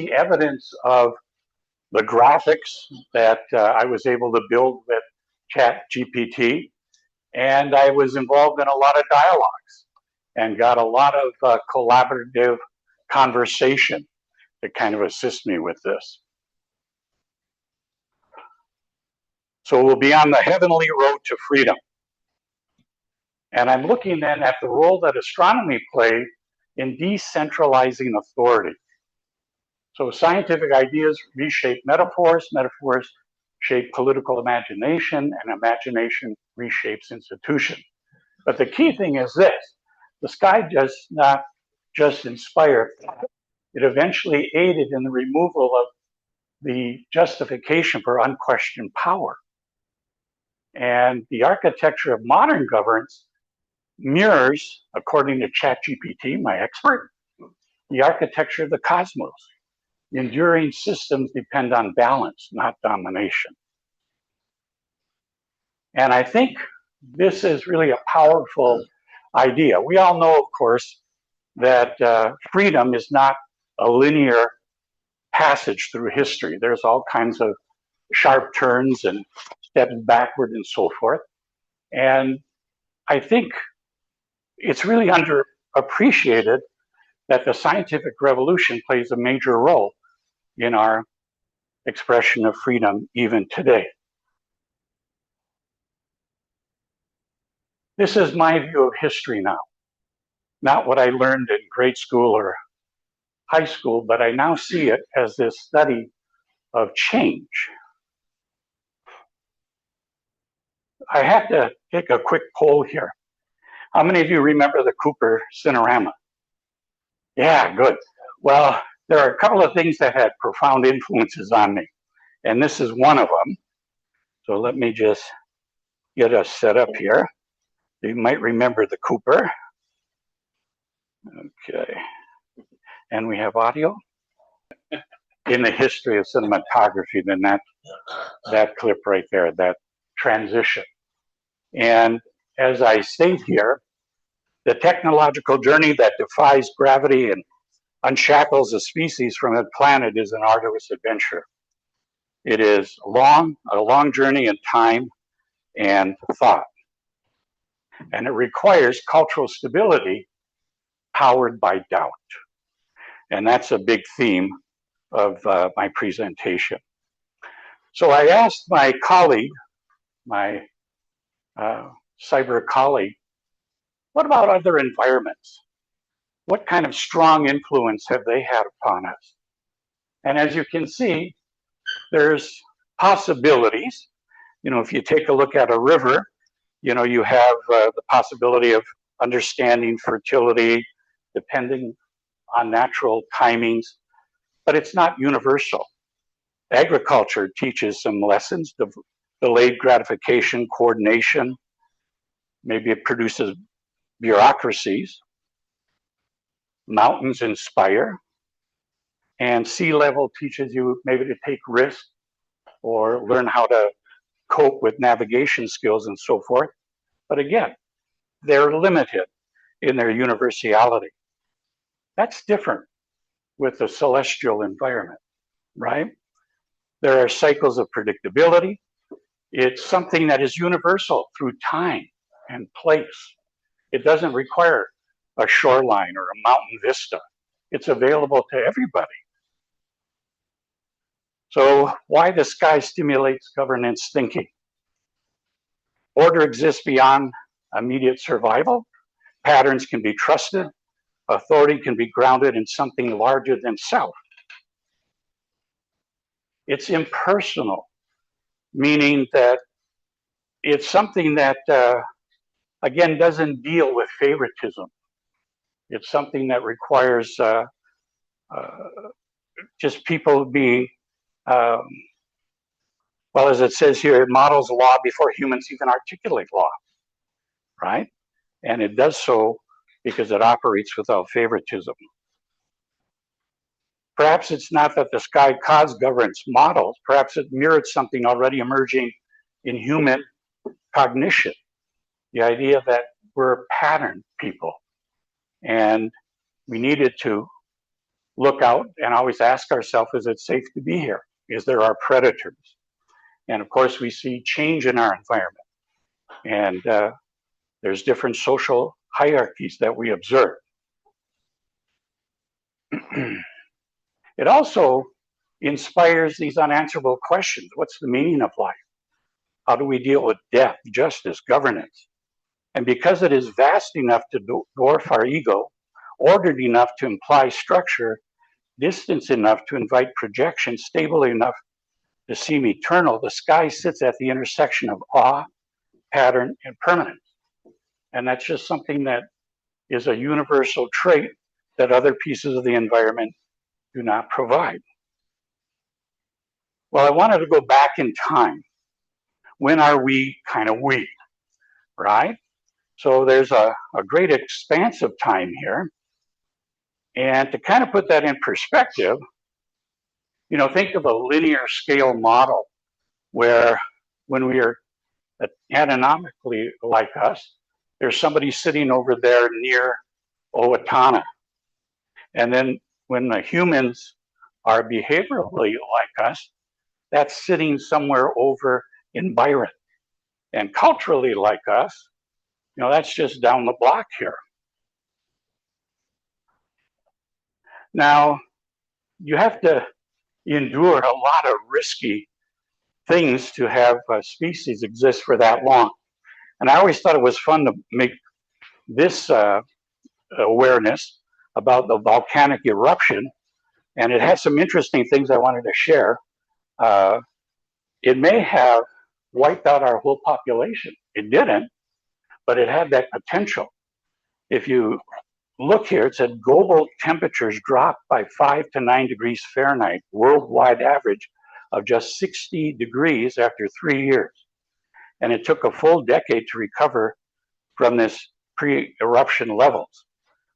see evidence of the graphics that I was able to build with ChatGPT, and I was involved in a lot of dialogues and got a lot of collaborative conversation to kind of assist me with this. So we'll be on the heavenly road to freedom. And I'm looking then at the role that astronomy played in decentralizing authority. So scientific ideas reshape metaphors, metaphors shape political imagination, and imagination reshapes institutions. But the key thing is this: the sky does not just inspire, it eventually aided in the removal of the justification for unquestioned power. And the architecture of modern governance mirrors, according to ChatGPT, my expert, the architecture of the cosmos. Enduring systems depend on balance, not domination. And I think this is really a powerful idea. We all know, of course, that freedom is not a linear passage through history. There's all kinds of sharp turns and steps backward and so forth. And I think it's really underappreciated that the scientific revolution plays a major role in our expression of freedom even today. This is my view of history now, not what I learned in grade school or high school, but I now see it as this study of change. I have to take a quick poll here. How many of you remember the Cooper Cinerama? Yeah, good. Well, there are a couple of things that had profound influences on me, and this is one of them. So let me just get us set up here. You might remember the Cooper. Okay. And we have audio. In the history of cinematography, then that clip right there, that transition. And as I state here, the technological journey that defies gravity and unshackles a species from a planet is an arduous adventure. It is a long journey in time and thought. And it requires cultural stability powered by doubt. And that's a big theme of my presentation. So I asked my colleague, my cyber colleague, what about other environments? What kind of strong influence have they had upon us? And as you can see, there's possibilities. You know, if you take a look at a river, you know, you have the possibility of understanding fertility, depending on natural timings, but it's not universal. Agriculture teaches some lessons, delayed gratification, coordination. Maybe it produces bureaucracies. Mountains inspire. And sea level teaches you maybe to take risks or learn how to cope with navigation skills and so forth. But again, they're limited in their universality. That's different with the celestial environment, right? There are cycles of predictability. It's something that is universal through time and place. It doesn't require a shoreline or a mountain vista. It's available to everybody. So why the sky stimulates governance thinking? Order exists beyond immediate survival. Patterns can be trusted. Authority can be grounded in something larger than self. It's impersonal, meaning that it's something that, again, doesn't deal with favoritism. It's something that requires just people being, well, as it says here, it models law before humans even articulate law, right? And it does so because it operates without favoritism. Perhaps it's not that the sky cause governance models, perhaps it mirrored something already emerging in human cognition. The idea that we're pattern people and we needed to look out and always ask ourselves, is it safe to be here? Is there are predators? And of course, we see change in our environment. And there's different social hierarchies that we observe. It also inspires these unanswerable questions. What's the meaning of life? How do we deal with death, justice, governance? And because it is vast enough to dwarf our ego, ordered enough to imply structure, distant enough to invite projection, stable enough to seem eternal, the sky sits at the intersection of awe, pattern, and permanence. And that's just something that is a universal trait that other pieces of the environment do not provide. Well, I wanted to go back in time. When are we kind of we, right? So there's a great expanse of time here. And to kind of put that in perspective, you know, think of a linear scale model where when we are anatomically like us, there's somebody sitting over there near Owatonna. And then when the humans are behaviorally like us, that's sitting somewhere over in Byron. And culturally like us, you know, that's just down the block here. Now, you have to endure a lot of risky things to have a species exist for that long. And I always thought it was fun to make this awareness about the volcanic eruption. And it has some interesting things I wanted to share. It may have wiped out our whole population. It didn't, but it had that potential. If you look here, it said global temperatures dropped by 5 to 9 degrees Fahrenheit, worldwide average of just 60 degrees after 3 years. And it took a full decade to recover from this pre-eruption levels.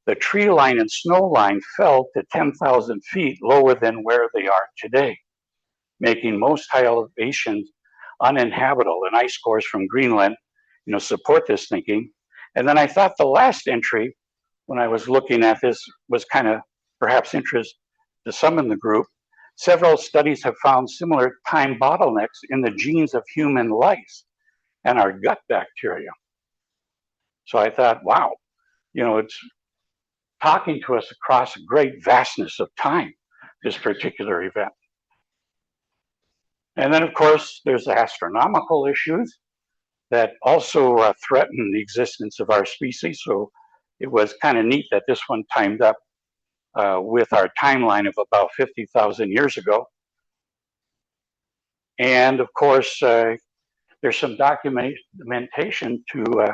The tree line and snow line fell to 10,000 feet lower than where they are today, making most high elevations uninhabitable. And ice cores from Greenland, you know, support this thinking. And then I thought the last entry, when I was looking at this, was kind of perhaps interest to some in the group. Several studies have found similar time bottlenecks in the genes of human lice and our gut bacteria. So I thought, wow, you know, it's talking to us across a great vastness of time, this particular event. And then, of course, there's the astronomical issues that also threaten the existence of our species. So it was kind of neat that this one timed up with our timeline of about 50,000 years ago. And of course, there's some documentation to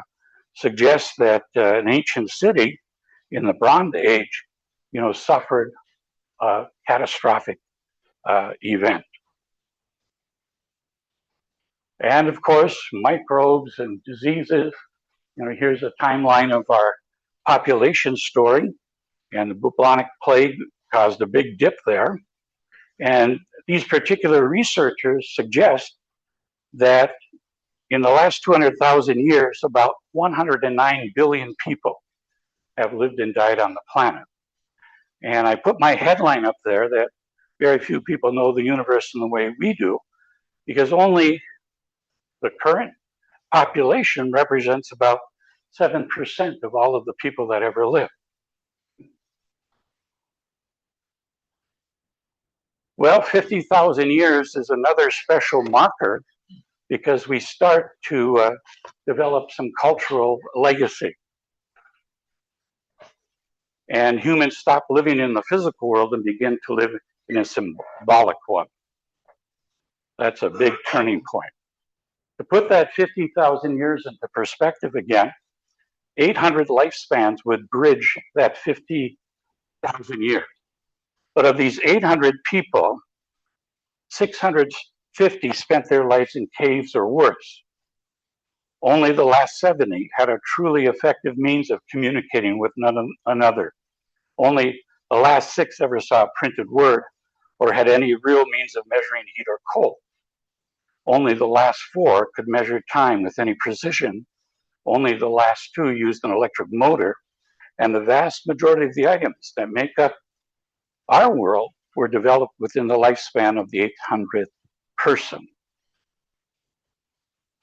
suggest that an ancient city in the Bronze Age, you know, suffered a catastrophic event. And of course, microbes and diseases. You know, here's a timeline of our population story, and the bubonic plague caused a big dip there. And these particular researchers suggest that in the last 200,000 years, about 109 billion people have lived and died on the planet. And I put my headline up there that very few people know the universe in the way we do, because only the current population represents about 7% of all of the people that ever lived. Well, 50,000 years is another special marker because we start to develop some cultural legacy. And humans stop living in the physical world and begin to live in a symbolic one. That's a big turning point. To put that 50,000 years into perspective again, 800 lifespans would bridge that 50,000 years. But of these 800 people, 650 spent their lives in caves or worse. Only the last 70 had a truly effective means of communicating with another. Only the last 6 ever saw a printed word or had any real means of measuring heat or cold. Only the last 4 could measure time with any precision. Only the last 2 used an electric motor, and the vast majority of the items that make up our world were developed within the lifespan of the 800th person.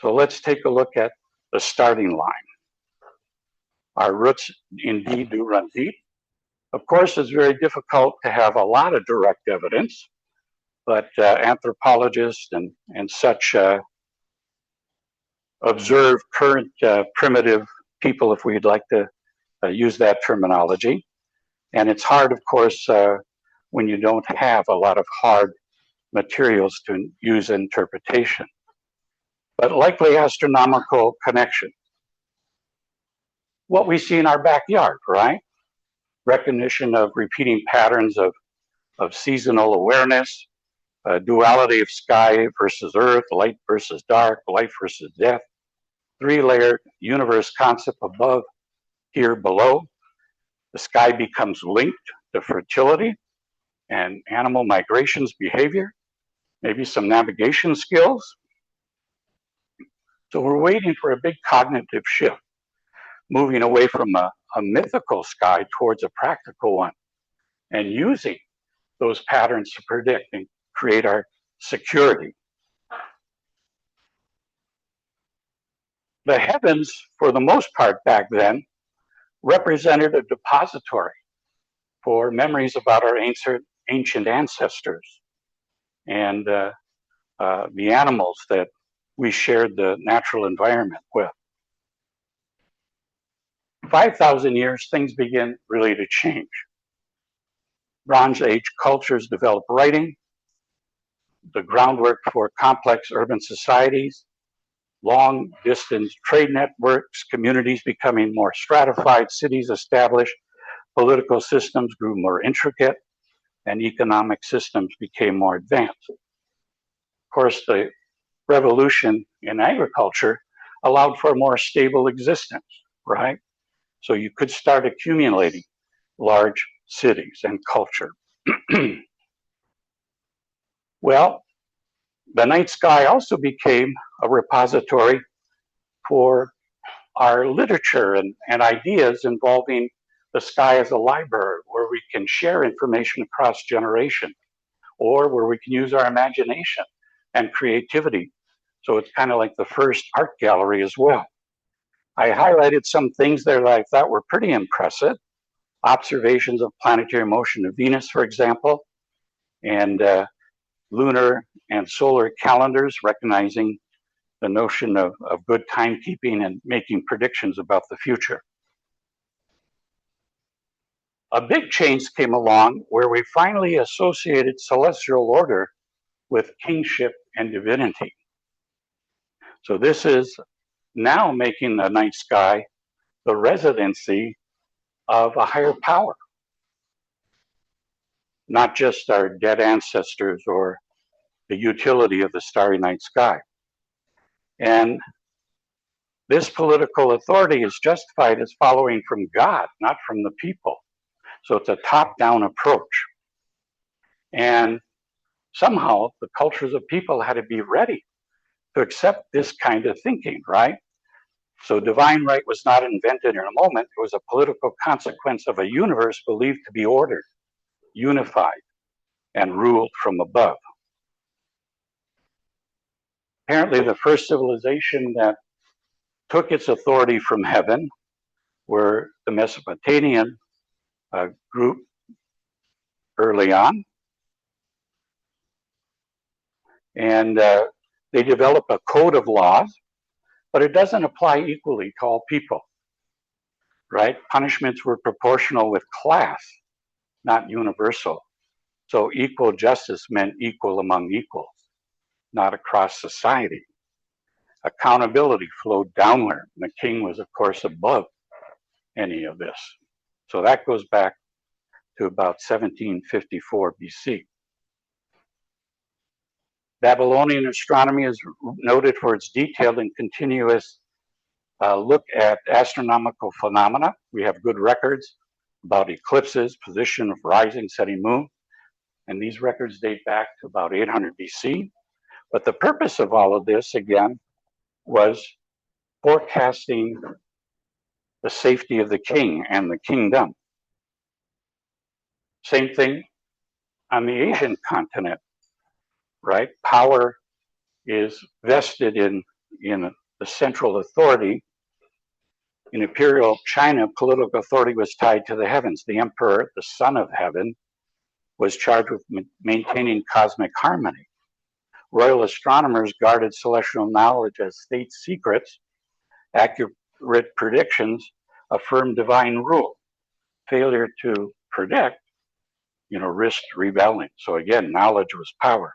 So let's take a look at the starting line. Our roots indeed do run deep. Of course, it's very difficult to have a lot of direct evidence, but anthropologists and such observe current primitive people, if we'd like to use that terminology. And it's hard, of course, when you don't have a lot of hard materials to use interpretation. But likely astronomical connection. What we see in our backyard, right? Recognition of repeating patterns of seasonal awareness, duality of sky versus earth, light versus dark, life versus death, three-layered universe concept above, here, below. The sky becomes linked to fertility and animal migrations behavior, maybe some navigation skills. So we're waiting for a big cognitive shift, moving away from a mythical sky towards a practical one, and using those patterns to predict and create our security. The heavens, for the most part back then, represented a depository for memories about our ancient ancestors and the animals that we shared the natural environment with. 5,000 years, things begin really to change. Bronze Age cultures develop writing, the groundwork for complex urban societies, long distance trade networks, communities becoming more stratified, cities established, political systems grew more intricate, and economic systems became more advanced. Of course, the revolution in agriculture allowed for a more stable existence, right? So you could start accumulating large cities and culture. Well, the night sky also became a repository for our literature and ideas involving the sky as a library where we can share information across generations, or where we can use our imagination and creativity. So it's kind of like the first art gallery as well. I highlighted some things there that I thought were pretty impressive. Observations of planetary motion of Venus, for example, and lunar and solar calendars, recognizing the notion of good timekeeping and making predictions about the future. A big change came along where we finally associated celestial order with kingship and divinity. So this is now making the night sky the residency of a higher power, not just our dead ancestors or the utility of the starry night sky. And this political authority is justified as following from God, not from the people. So it's a top-down approach. And somehow the cultures of people had to be ready to accept this kind of thinking, right? So divine right was not invented in a moment. It was a political consequence of a universe believed to be ordered, unified, and ruled from above. Apparently, the first civilization that took its authority from heaven were the Mesopotamian group early on. And they developed a code of laws, but it doesn't apply equally to all people, right? Punishments were proportional with class, not universal. So equal justice meant equal among equals, not across society. Accountability flowed downward. The king was, of course, above any of this. So that goes back to about 1754 BC. Babylonian astronomy is noted for its detailed and continuous look at astronomical phenomena. We have good records about eclipses, position of rising, setting moon, and these records date back to about 800 BC. But the purpose of all of this, again, was forecasting the safety of the king and the kingdom. Same thing on the Asian continent, right? Power is vested in the central authority. In imperial China, political authority was tied to the heavens. The emperor, the son of heaven, was charged with maintaining cosmic harmony. Royal astronomers guarded celestial knowledge as state secrets. Accurate predictions affirmed divine rule. Failure to predict, risked rebelling. So again, knowledge was power.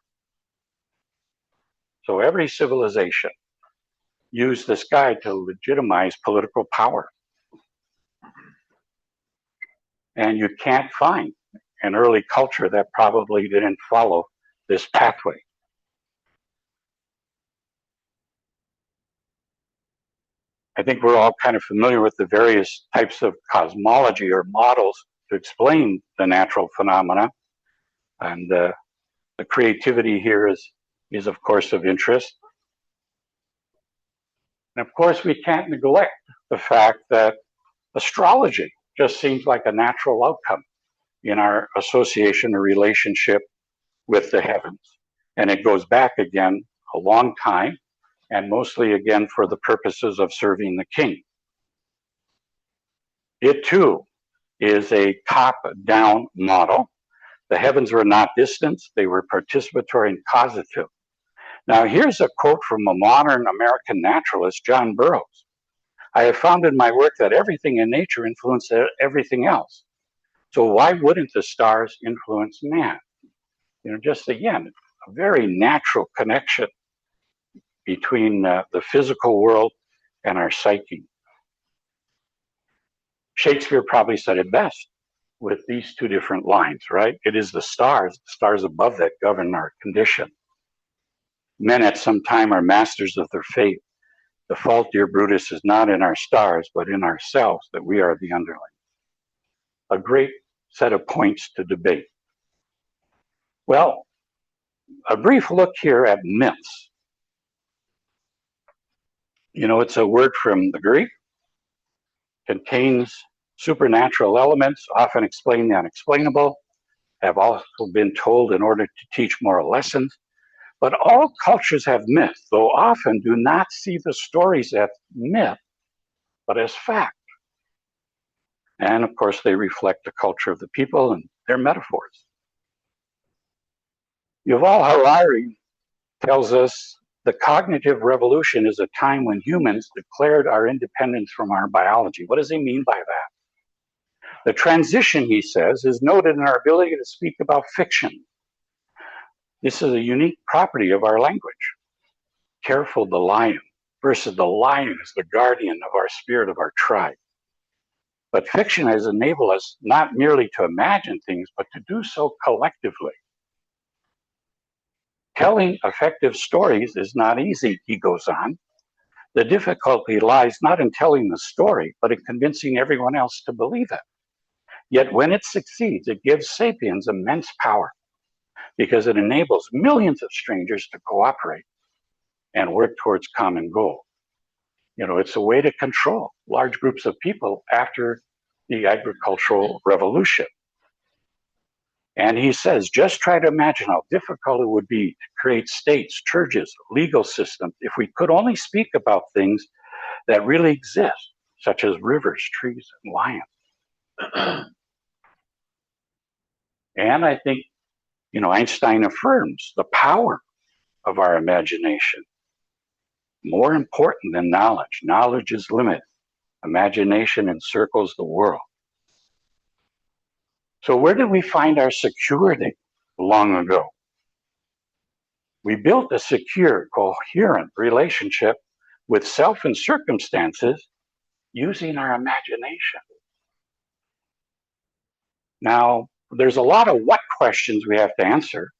So every civilization used the sky to legitimize political power. And you can't find an early culture that probably didn't follow this pathway. I think we're all kind of familiar with the various types of cosmology or models to explain the natural phenomena. And the creativity here is of course of interest. And of course, we can't neglect the fact that astrology just seems like a natural outcome in our association or relationship with the heavens. And it goes back again a long time, and mostly again for the purposes of serving the king. It too is a top-down model. The heavens were not distant, they were participatory and causative. Now here's a quote from a modern American naturalist, John Burroughs. I have found in my work that everything in nature influences everything else. So why wouldn't the stars influence man? Just again, a very natural connection between the physical world and our psyche. Shakespeare probably said it best with these two different lines, right? It is the stars above that govern our condition. Men at some time are masters of their fate. The fault, dear Brutus, is not in our stars, but in ourselves, that we are the underling. A great set of points to debate. Well, a brief look here at myths. It's a word from the Greek, contains supernatural elements, often explain the unexplainable, have also been told in order to teach moral lessons. But all cultures have myth, though often do not see the stories as myth, but as fact. And of course, they reflect the culture of the people and their metaphors. Yuval Harari tells us the cognitive revolution is a time when humans declared our independence from our biology. What does he mean by that? The transition, he says, is noted in our ability to speak about fiction. This is a unique property of our language. Careful, the lion, versus the lion is the guardian of our spirit, of our tribe. But fiction has enabled us not merely to imagine things, but to do so collectively. Telling effective stories is not easy, he goes on. The difficulty lies not in telling the story, but in convincing everyone else to believe it. Yet when it succeeds, it gives sapiens immense power because it enables millions of strangers to cooperate and work towards common goal. It's a way to control large groups of people after the agricultural revolution. And he says, just try to imagine how difficult it would be to create states, churches, legal systems, if we could only speak about things that really exist, such as rivers, trees, and lions. And I think, Einstein affirms the power of our imagination. More important than knowledge. Knowledge is limited. Imagination encircles the world. So where did we find our security long ago? We built a secure, coherent relationship with self and circumstances using our imagination. Now, there's a lot of what questions we have to answer.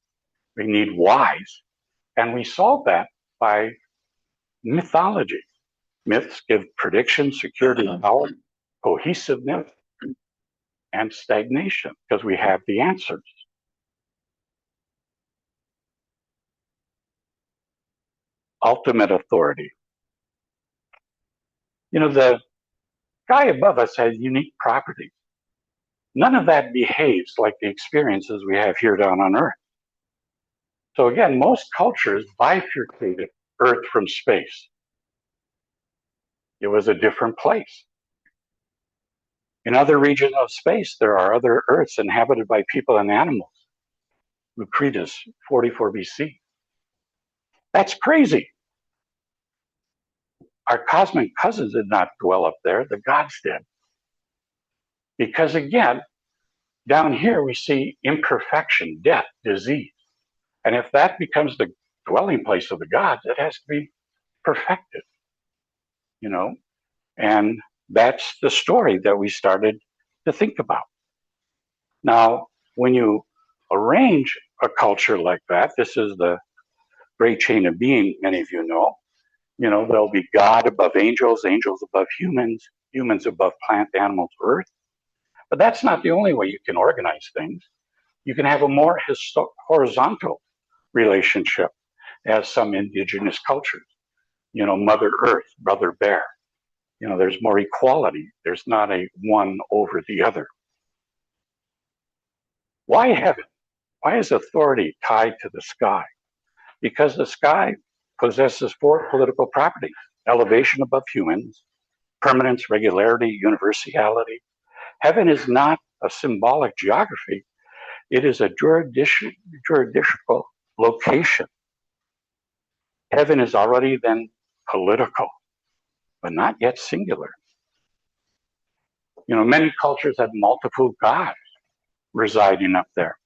We need whys, and we solve that by mythology. Myths give prediction, security, power, cohesiveness, and stagnation, because we have the answers. Ultimate authority. The guy above us has unique properties. None of that behaves like the experiences we have here down on Earth. So again, most cultures bifurcated Earth from space. It was a different place. In other regions of space, there are other Earths inhabited by people and animals. Lucretus, 44 BC. That's crazy. Our cosmic cousins did not dwell up there, the gods did. Because again, down here we see imperfection, death, disease. And if that becomes the dwelling place of the gods, it has to be perfected, you know? And that's the story that we started to think about. Now, when you arrange a culture like that, this is the great chain of being, many of you know. You know, there'll be God above angels, angels above humans, humans above plant, animals, earth. But that's not the only way you can organize things. You can have a more horizontal relationship as some indigenous cultures. You know, Mother Earth, Brother Bear. You know, there's more equality. There's not a one over the other. Why heaven? Why is authority tied to the sky? Because the sky possesses four political properties: elevation above humans, permanence, regularity, universality. Heaven is not a symbolic geography. It is a jurisdictional location. Heaven is already then political, but not yet singular. You know, many cultures have multiple gods residing up there.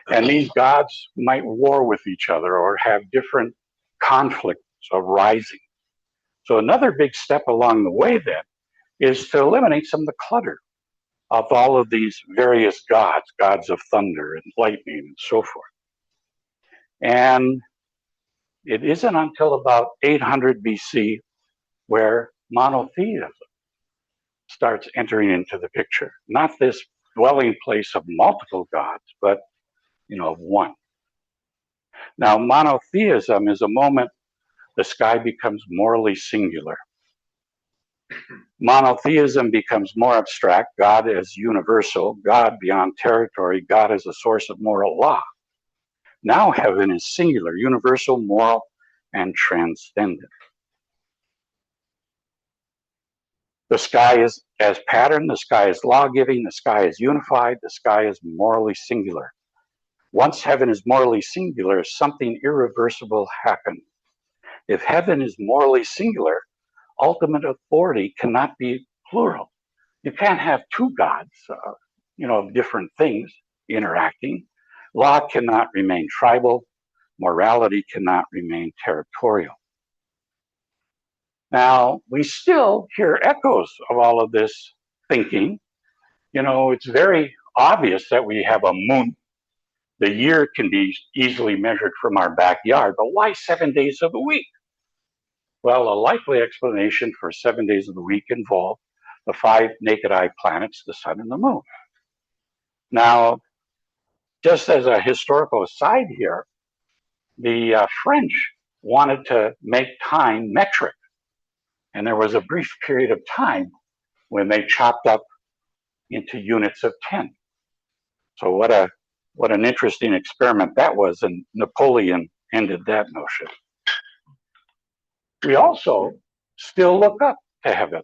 And these gods might war with each other or have different conflicts arising. So another big step along the way then is to eliminate some of the clutter of all of these various gods, gods of thunder and lightning and so forth. And it isn't until about 800 BC where monotheism starts entering into the picture. Not this dwelling place of multiple gods, but, you know, of one. Now, monotheism is a moment the sky becomes morally singular. Monotheism becomes more abstract, God as universal, God beyond territory, God as a source of moral law. Now heaven is singular, universal, moral, and transcendent. The sky is as pattern, the sky is law-giving, the sky is unified, the sky is morally singular. Once heaven is morally singular, something irreversible happens. If heaven is morally singular, ultimate authority cannot be plural. You can't have two gods, you know, of different things interacting. Law cannot remain tribal. Morality cannot remain territorial. Now, we still hear echoes of all of this thinking. You know, it's very obvious that we have a moon. The year can be easily measured from our backyard, but why 7 days of the week? Well, a likely explanation for 7 days of the week involved the 5 naked eye planets, the sun and the moon. Now, just as a historical aside here, the French wanted to make time metric. And there was a brief period of time when they chopped up into units of 10. So what an interesting experiment that was, and Napoleon ended that notion. We also still look up to heaven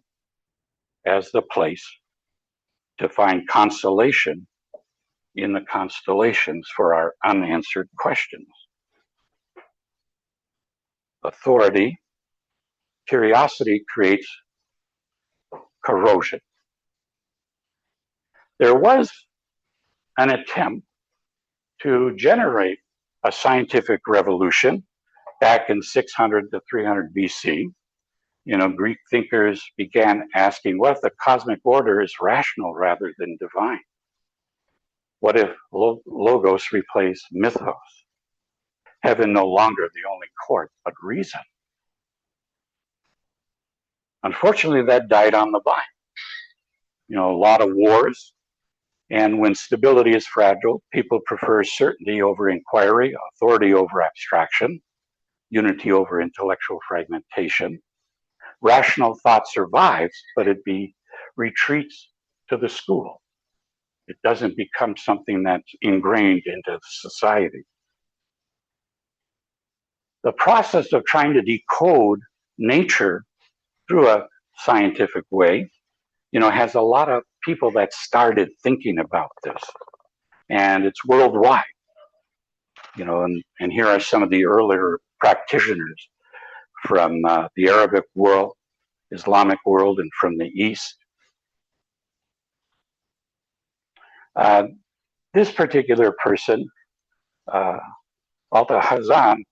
as the place to find consolation in the constellations for our unanswered questions. Authority, curiosity creates corrosion. There was an attempt to generate a scientific revolution back in 600 to 300 BC. You know, Greek thinkers began asking, what if the cosmic order is rational rather than divine? What if logos replaced mythos? Heaven no longer the only court, but reason. Unfortunately, that died on the vine. You know, a lot of wars. And when stability is fragile, people prefer certainty over inquiry, authority over abstraction, unity over intellectual fragmentation. Rational thought survives, but it retreats to the school. It doesn't become something that's ingrained into society. The process of trying to decode nature through a scientific way, has a lot of people that started thinking about this, and it's worldwide. And here are some of the earlier practitioners from the Arabic world, Islamic world, and from the East. This particular person, Alta Hazan,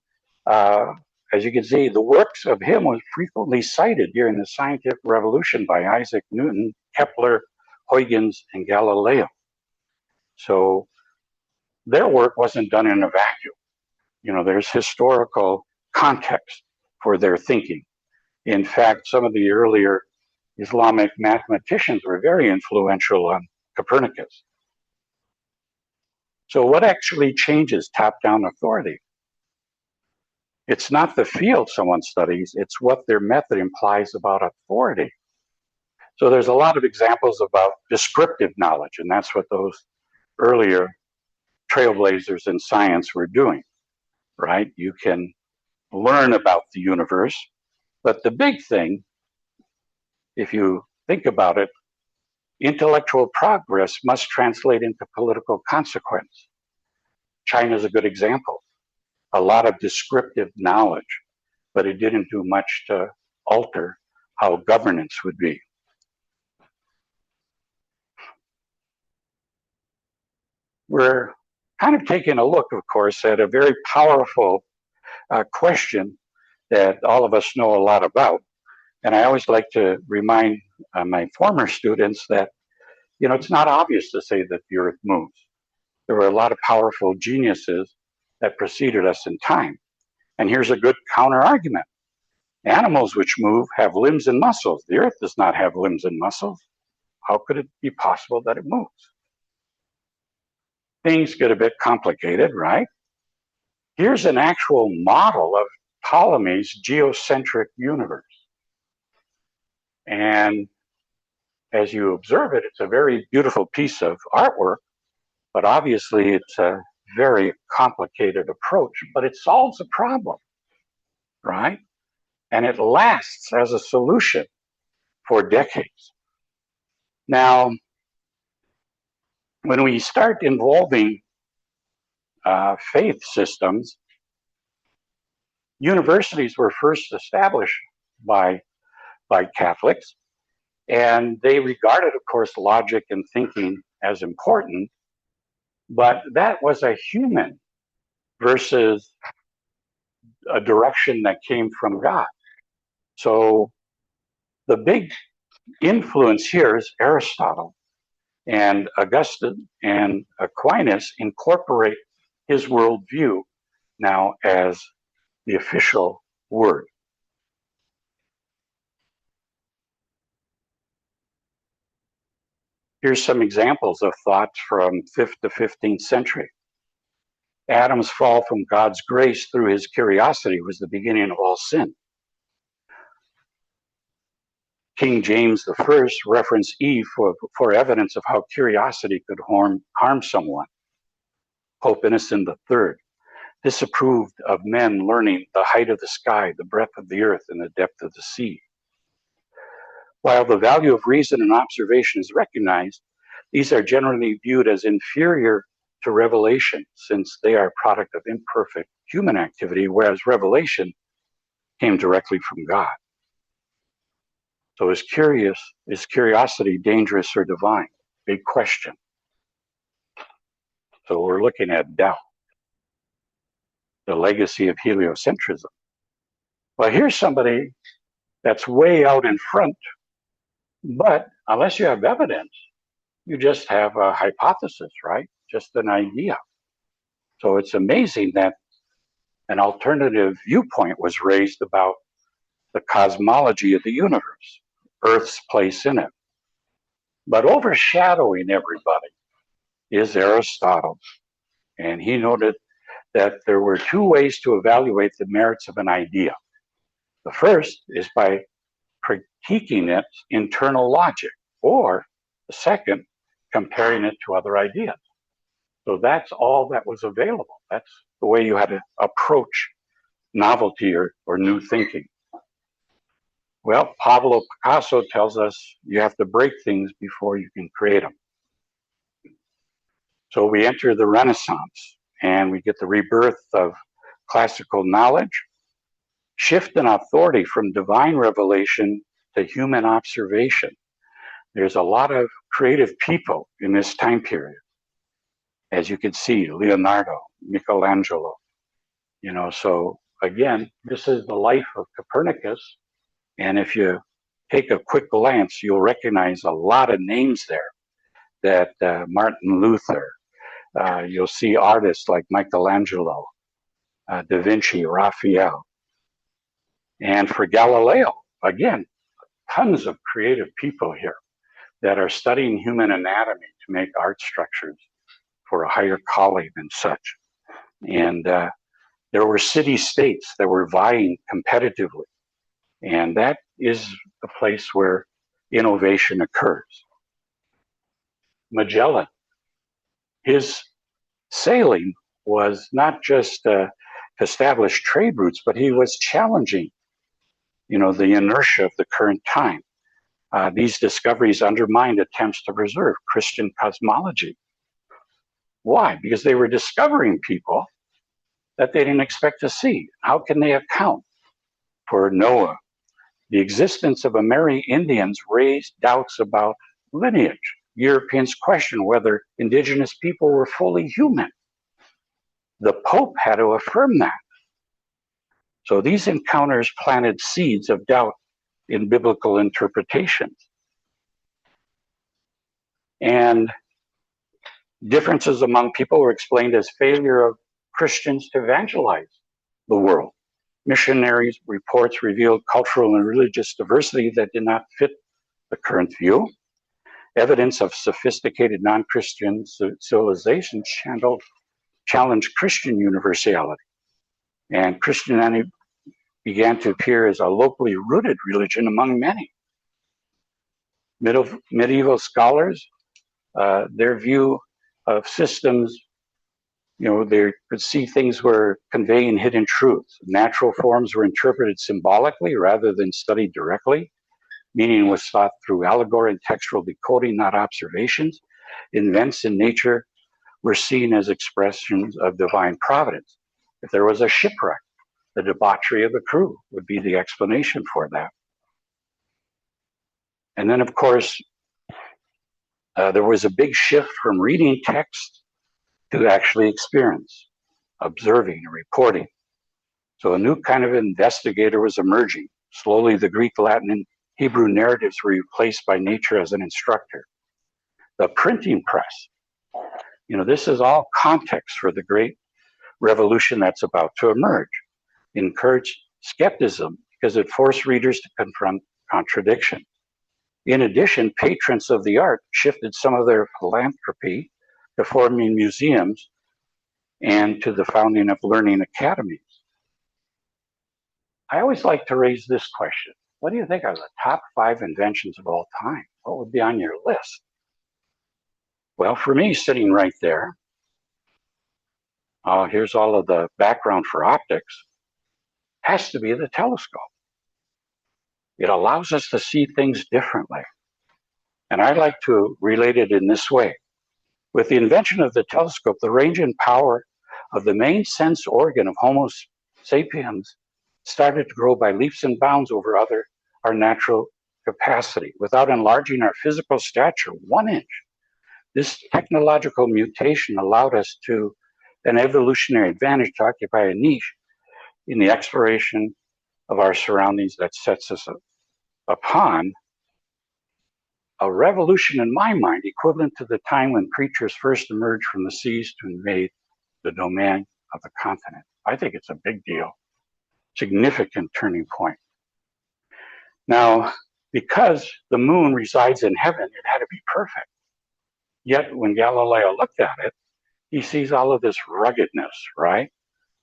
as you can see, the works of him was frequently cited during the scientific revolution by Isaac Newton, Kepler, Huygens, and Galileo. So their work wasn't done in a vacuum. There's historical context for their thinking. In fact, some of the earlier Islamic mathematicians were very influential on Copernicus. So what actually changes top-down authority? It's not the field someone studies, it's what their method implies about authority. So there's a lot of examples about descriptive knowledge, and that's what those earlier trailblazers in science were doing, right? You can learn about the universe, but the big thing, if you think about it, intellectual progress must translate into political consequence. China's a good example. A lot of descriptive knowledge, but it didn't do much to alter how governance would be. We're kind of taking a look, of course, at a very powerful question that all of us know a lot about. And I always like to remind my former students that, it's not obvious to say that the Earth moves. There were a lot of powerful geniuses that preceded us in time. And here's a good counter argument. Animals which move have limbs and muscles. The Earth does not have limbs and muscles. How could it be possible that it moves? Things get a bit complicated, right? Here's an actual model of Ptolemy's geocentric universe. And as you observe it, it's a very beautiful piece of artwork, but obviously it's a very complicated approach, but it solves a problem, right? And it lasts as a solution for decades. Now, when we start involving faith systems, universities were first established by Catholics, and they regarded, of course, logic and thinking as important, but that was a human versus a direction that came from God. So the big influence here is Aristotle, and Augustine and Aquinas incorporate his worldview now as the official word. Here's some examples of thoughts from 5th to 15th century. Adam's fall from God's grace through his curiosity was the beginning of all sin. King James I referenced Eve for evidence of how curiosity could harm someone. Pope Innocent III disapproved of men learning the height of the sky, the breadth of the earth, and the depth of the sea. While the value of reason and observation is recognized, these are generally viewed as inferior to revelation, since they are a product of imperfect human activity, whereas revelation came directly from God. So is curiosity dangerous or divine? Big question. So we're looking at doubt, the legacy of heliocentrism. Well, here's somebody that's way out in front, but unless you have evidence, you just have a hypothesis, right? Just an idea. So it's amazing that an alternative viewpoint was raised about the cosmology of the universe, Earth's place in it. But overshadowing everybody is Aristotle. And he noted that there were two ways to evaluate the merits of an idea. The first is by critiquing its internal logic, or the second comparing it to other ideas. So that's all that was available. That's the way you had to approach novelty or new thinking. Well, Pablo Picasso tells us you have to break things before you can create them. So we enter the Renaissance and we get the rebirth of classical knowledge, shift in authority from divine revelation to human observation. There's a lot of creative people in this time period. As you can see, Leonardo, Michelangelo, so again, this is the life of Copernicus. And if you take a quick glance, you'll recognize a lot of names there that Martin Luther, you'll see artists like Michelangelo, Da Vinci, Raphael. And for Galileo, again, tons of creative people here that are studying human anatomy to make art structures for a higher calling and such. And there were city-states that were vying competitively. And that is the place where innovation occurs. Magellan, his sailing was not just to establish trade routes, but he was challenging, the inertia of the current time. These discoveries undermined attempts to preserve Christian cosmology. Why? Because they were discovering people that they didn't expect to see. How can they account for Noah? The existence of Amerindians raised doubts about lineage. Europeans questioned whether indigenous people were fully human. The Pope had to affirm that. So these encounters planted seeds of doubt in biblical interpretations. And differences among people were explained as failure of Christians to evangelize the world. Missionaries' reports revealed cultural and religious diversity that did not fit the current view. Evidence of sophisticated non-Christian civilizations challenged Christian universality. And Christianity began to appear as a locally rooted religion among many. Medieval scholars, their view of systems, they could see things were conveying hidden truths. Natural forms were interpreted symbolically rather than studied directly. Meaning was sought through allegory and textual decoding, not observations. Events in nature were seen as expressions of divine providence. If there was a shipwreck, the debauchery of the crew would be the explanation for that. And then, of course, there was a big shift from reading text to actually experience, observing and reporting. So a new kind of investigator was emerging. Slowly, the Greek, Latin, and Hebrew narratives were replaced by nature as an instructor. The printing press, this is all context for the great revolution that's about to emerge. Encouraged skepticism because it forced readers to confront contradiction. In addition, patrons of the art shifted some of their philanthropy to forming museums and to the founding of learning academies. I always like to raise this question. What do you think are the top 5 inventions of all time? What would be on your list? Well, for me, sitting right there, here's all of the background for optics, has to be the telescope. It allows us to see things differently. And I like to relate it in this way. With the invention of the telescope, the range and power of the main sense organ of Homo sapiens started to grow by leaps and bounds over our natural capacity without enlarging our physical stature 1 inch. This technological mutation allowed us to an evolutionary advantage to occupy a niche in the exploration of our surroundings that sets us upon a revolution in my mind equivalent to the time when creatures first emerged from the seas to invade the domain of the continent. I think it's a big deal, significant turning point. Now, because the moon resides in heaven, it had to be perfect. Yet when Galileo looked at it, he sees all of this ruggedness, right?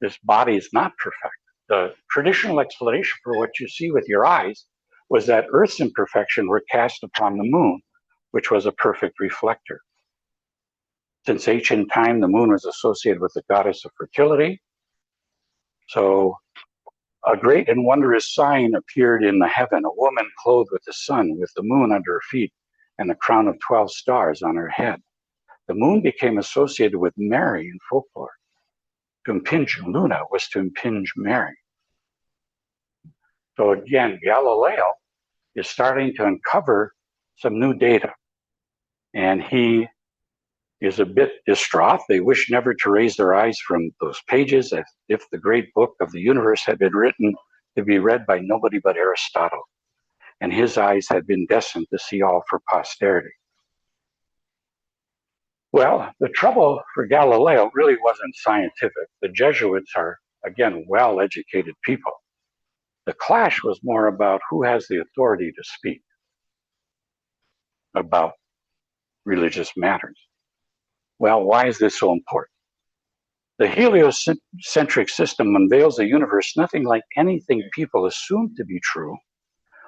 This body is not perfect. The traditional explanation for what you see with your eyes was that Earth's imperfection were cast upon the moon, which was a perfect reflector. Since ancient time, the moon was associated with the goddess of fertility. So a great and wondrous sign appeared in the heaven, a woman clothed with the sun, with the moon under her feet, and a crown of 12 stars on her head. The moon became associated with Mary in folklore. To impinge Luna was to impinge Mary. So again, Galileo is starting to uncover some new data. And he is a bit distraught. They wish never to raise their eyes from those pages, as if the great book of the universe had been written to be read by nobody but Aristotle. And his eyes had been destined to see all for posterity. Well, the trouble for Galileo really wasn't scientific. The Jesuits are, again, well-educated people. The clash was more about who has the authority to speak about religious matters. Well, why is this so important? The heliocentric system unveils a universe nothing like anything people assumed to be true,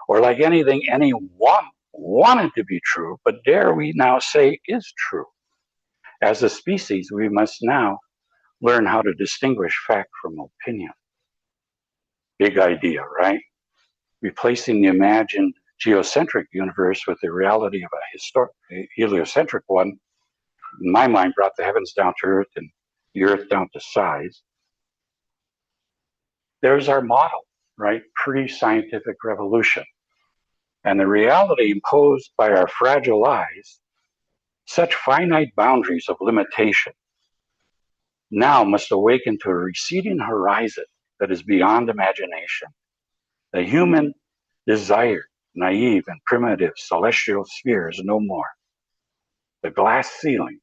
or like anything anyone wanted to be true, but dare we now say is true. As a species, we must now learn how to distinguish fact from opinion. Big idea, right? Replacing the imagined geocentric universe with the reality of a heliocentric one, in my mind, brought the heavens down to earth and the earth down to size. There's our model, right? Pre-scientific revolution. And the reality imposed by our fragile eyes, such finite boundaries of limitation, now must awaken to a receding horizon that is beyond imagination. The human desired, naive and primitive celestial sphere is no more. The glass ceiling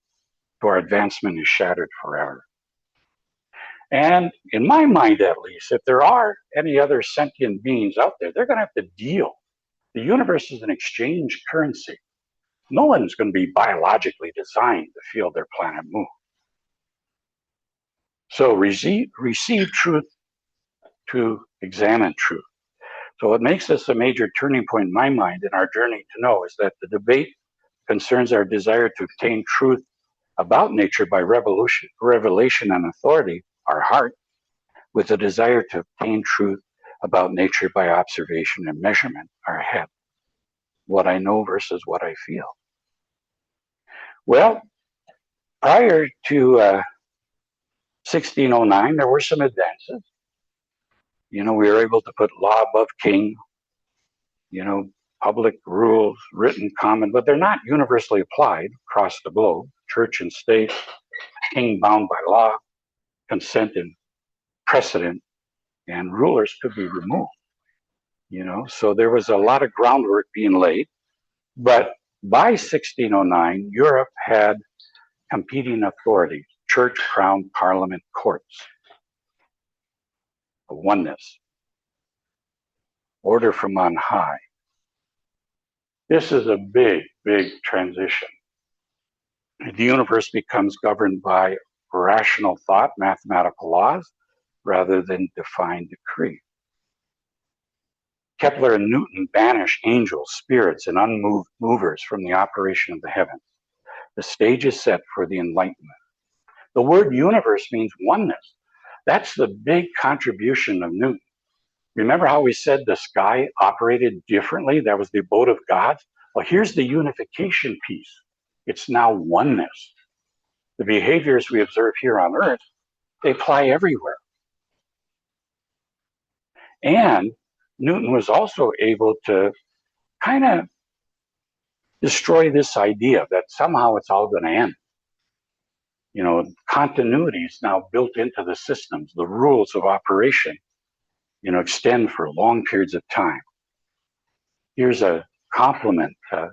to our advancement is shattered forever. And in my mind, at least, if there are any other sentient beings out there, they're going to have to deal. The universe is an exchange currency. No one's going to be biologically designed to feel their planet move. So receive truth to examine truth. So what makes this a major turning point in my mind in our journey to know is that the debate concerns our desire to obtain truth about nature by revelation and authority, our heart, with a desire to obtain truth about nature by observation and measurement, our head. What I know versus what I feel. Well, prior to 1609, there were some advances. We were able to put law above king, public rules, written common, but they're not universally applied across the globe. Church and state, king bound by law, consent and precedent, and rulers could be removed. So there was a lot of groundwork being laid. But by 1609, Europe had competing authorities: church, crown, parliament, courts. A oneness. Order from on high. This is a big, big transition. The universe becomes governed by rational thought, mathematical laws, rather than divine decree. Kepler and Newton banished angels, spirits, and unmoved movers from the operation of the heavens. The stage is set for the Enlightenment. The word universe means oneness. That's the big contribution of Newton. Remember how we said the sky operated differently? That was the abode of God. Well, here's the unification piece. It's now oneness. The behaviors we observe here on Earth, they apply everywhere. And Newton was also able to kind of destroy this idea that somehow it's all going to end. Continuity is now built into the systems. The rules of operation, extend for long periods of time. Here's a compliment to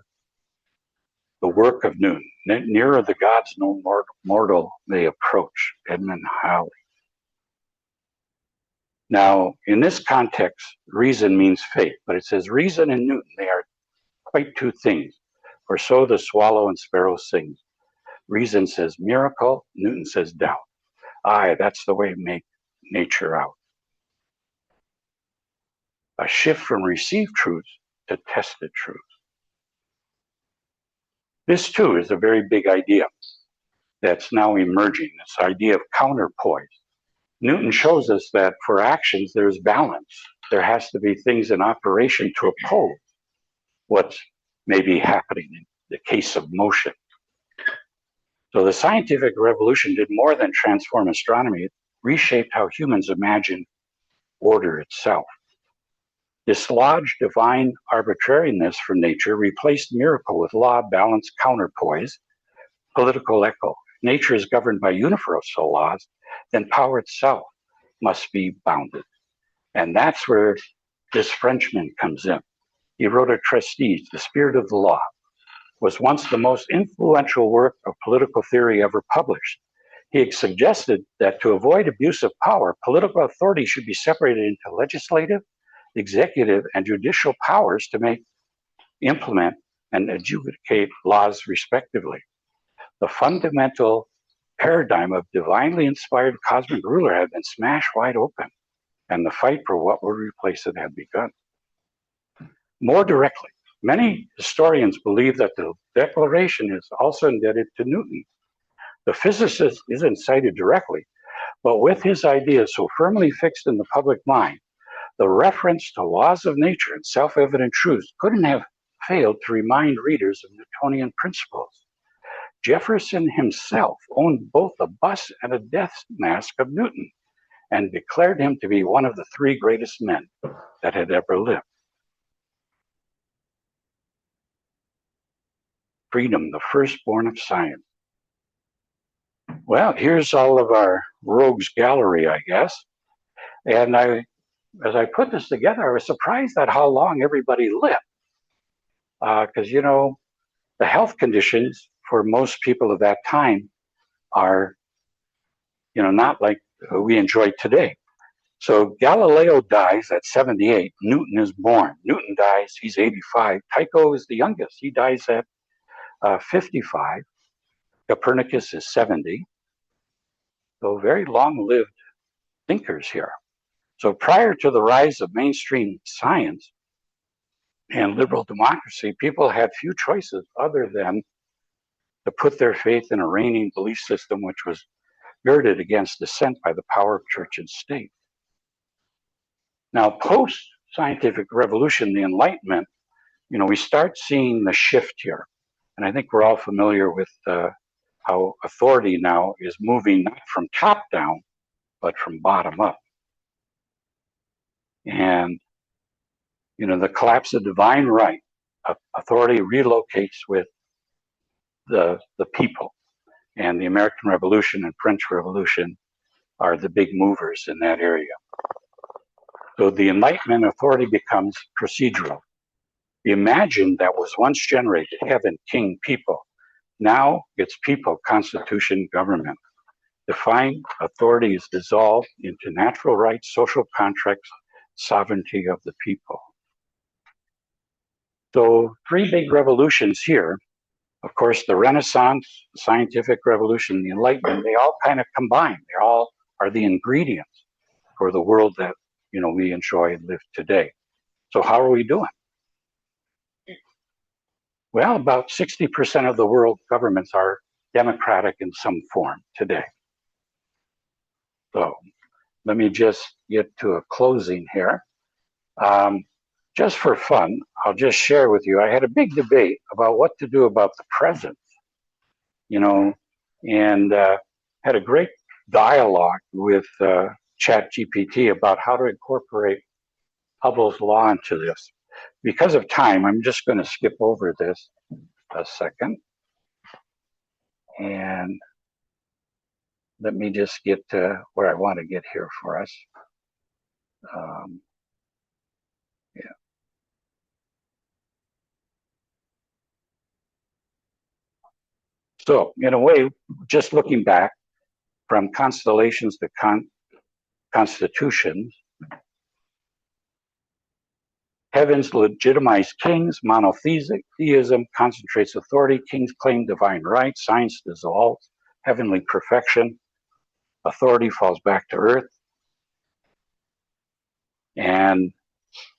the work of Newton. Nearer the gods no mortal may approach, Edmund Halley. Now, in this context, reason means faith, but it says reason and Newton, they are quite two things. For so the swallow and sparrow sings. Reason says miracle, Newton says doubt. Aye, that's the way to make nature out. A shift from received truths to tested truths. This too is a very big idea. that's now emerging, this idea of counterpoise. Newton shows us that for actions, there's balance. There has to be things in operation to oppose what's maybe happening in the case of motion. So the scientific revolution did more than transform astronomy. It reshaped how humans imagine order itself. Dislodged divine arbitrariness from nature, replaced miracle with law, balance, counterpoise, political echo. Nature is governed by universal laws, then power itself must be bounded. And that's where this Frenchman comes in. He wrote a treatise, The Spirit of the Law, was once the most influential work of political theory ever published. He suggested that to avoid abuse of power, political authority should be separated into legislative, executive, and judicial powers to make, implement, and adjudicate laws respectively. The fundamental paradigm of divinely inspired cosmic ruler had been smashed wide open, and the fight for what would replace it had begun. More directly, many historians believe that the Declaration is also indebted to Newton. The physicist isn't cited directly, but with his ideas so firmly fixed in the public mind, the reference to laws of nature and self-evident truths couldn't have failed to remind readers of Newtonian principles. Jefferson himself owned both a bust and a death mask of Newton and declared him to be one of the three greatest men that had ever lived. Freedom, the firstborn of science. Well, here's all of our rogues gallery, I guess. And as I put this together, I was surprised at how long everybody lived. Because, you know, the health conditions for most people of that time are, you know, not like we enjoy today. So Galileo dies at 78. Newton is born. Newton dies, he's 85. Tycho is the youngest. He dies at 55. Copernicus is 70. So very long-lived thinkers here. So prior to the rise of mainstream science and liberal democracy, people had few choices other than to put their faith in a reigning belief system which was girded against dissent by the power of church and state. Now, post-scientific revolution, the Enlightenment, you know, we start seeing the shift here. And I think we're all familiar with how authority now is moving not from top down, but from bottom up. And, you know, the collapse of divine right, authority relocates with the people. And the American Revolution and French Revolution are the big movers in that area. So the Enlightenment authority becomes procedural. The imagined that was once generated, heaven, king, people, now it's people, constitution, government. Defined authority is dissolved into natural rights, social contracts, sovereignty of the people. So three big revolutions here. Of course, the Renaissance, scientific revolution, the Enlightenment, they all kind of combine. They all are the ingredients for the world that, you know, we enjoy and live today. So how are we doing? Well, about 60% of the world governments are democratic in some form today. So let me just get to a closing here. Just for fun, I'll just share with you, I had a big debate about what to do about the present, you know, and had a great dialogue with ChatGPT about how to incorporate Hubble's law into this. Because of time, I'm just going to skip over this a second. And let me just get to where I want to get here for us. Yeah. So, in a way, just looking back from constellations to constitutions, heavens legitimize kings, monotheism concentrates authority, kings claim divine rights, science dissolves, heavenly perfection, authority falls back to earth. And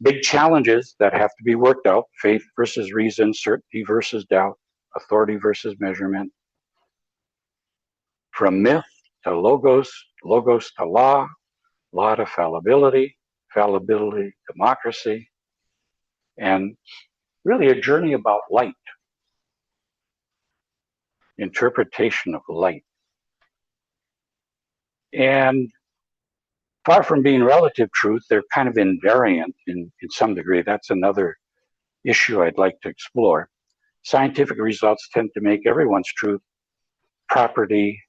big challenges that have to be worked out, faith versus reason, certainty versus doubt, authority versus measurement. from myth to logos, logos to law, law to fallibility, fallibility, democracy, and really a journey about light, interpretation of light. And far from being relative truth, they're kind of invariant in some degree. That's another issue I'd like to explore. Scientific results tend to make everyone's truth property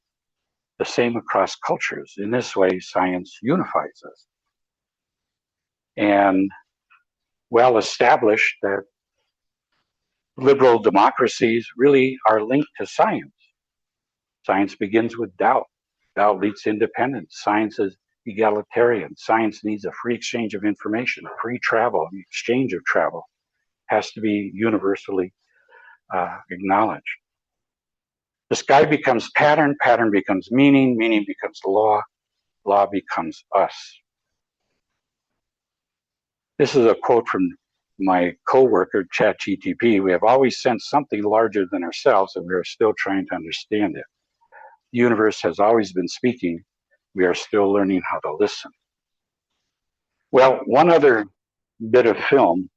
the same across cultures. In this way, science unifies us. And well established that liberal democracies really are linked to science. Science begins with doubt. Doubt leads to independence. Science is egalitarian. Science needs a free exchange of information, free travel, the exchange of travel has to be universally acknowledged. The sky becomes pattern, pattern becomes meaning, meaning becomes law, law becomes us. This is a quote from my co-worker, ChatGTP. We have always sensed something larger than ourselves, and we are still trying to understand it. The universe has always been speaking. We are still learning how to listen. Well, one other bit of film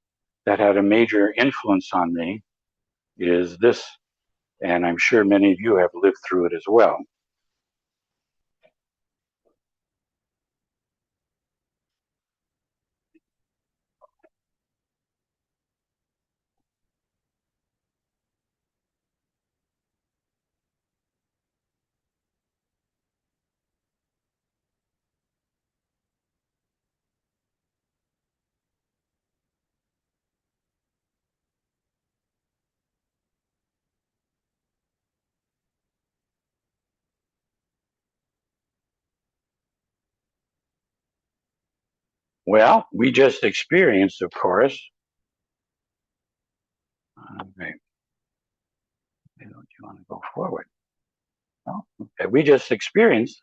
that had a major influence on me is this, and I'm sure many of you have lived through it as well. Well, we just experienced, of course. Okay. Don't you want to go forward? No? Okay. We just experienced,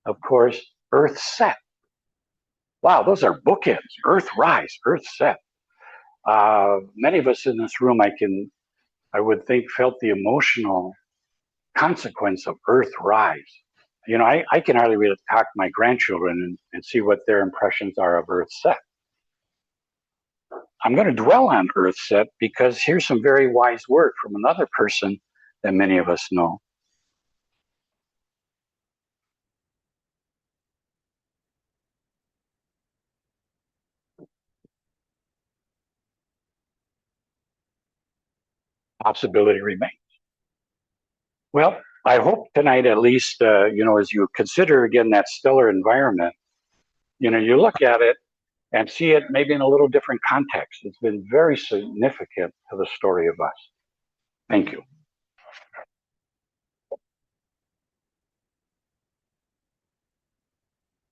of course, Earth set. Wow, those are bookends. Earth rise, Earth set. Many of us in this room, I would think, felt the emotional consequence of Earth rise. You know, I can hardly really talk to my grandchildren and see what their impressions are of Earth set. I'm going to dwell on Earth set because here's some very wise word from another person that many of us know. Possibility remains. Well, I hope tonight, at least, as you consider again that stellar environment, you look at it and see it maybe in a little different context. It's been very significant to the story of us. Thank you.